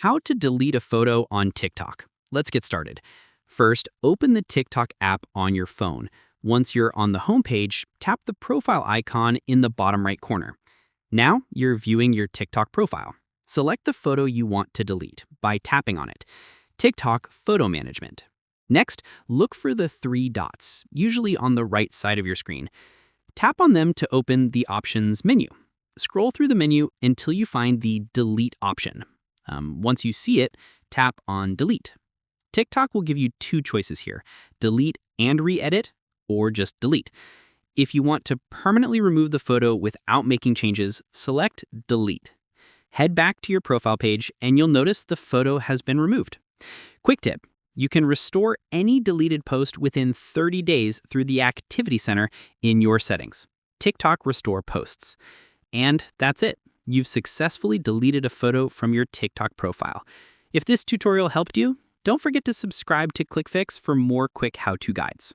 How to delete a photo on TikTok. Let's get started. First, open the TikTok app on your phone. Once you're on the homepage, tap the profile icon in the bottom right corner. Now you're viewing your TikTok profile. Select the photo you want to delete by tapping on it. TikTok Photo Management. Next, look for the three dots, usually on the right side of your screen. Tap on them to open the Options menu. Scroll through the menu until you find the Delete option. Once you see it, tap on Delete. TikTok will give you two choices here, delete and re-edit, or just delete. If you want to permanently remove the photo without making changes, select Delete. Head back to your profile page and you'll notice the photo has been removed. Quick tip, you can restore any deleted post within 30 days through the Activity Center in your settings. TikTok Restore Posts. And that's it. You've successfully deleted a photo from your TikTok profile. If this tutorial helped you, don't forget to subscribe to ClickFix for more quick how-to guides.